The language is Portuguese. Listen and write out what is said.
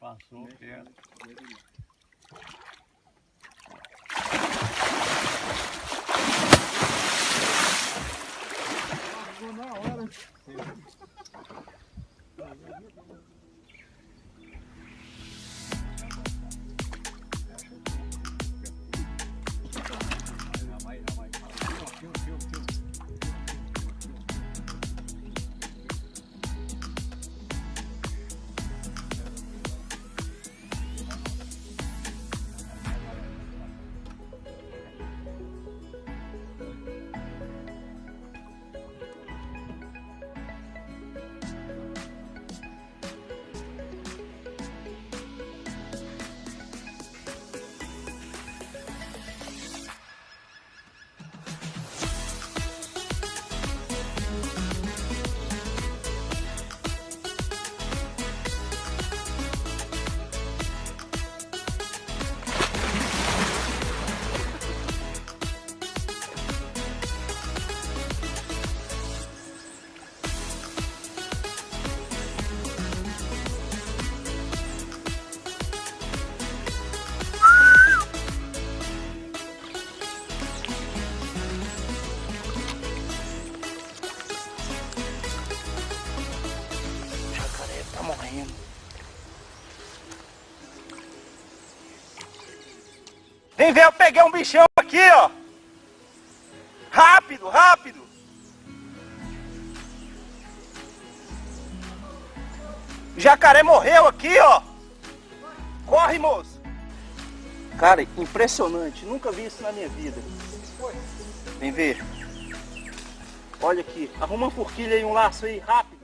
Passou perto. Passou na hora. Tá morrendo. Vem ver, eu peguei um bichão aqui, ó. Rápido, rápido. O jacaré morreu aqui, ó. Corre, moço. Cara, impressionante. Nunca vi isso na minha vida. Vem ver. Olha aqui. Arruma uma forquilha aí, um laço aí, rápido.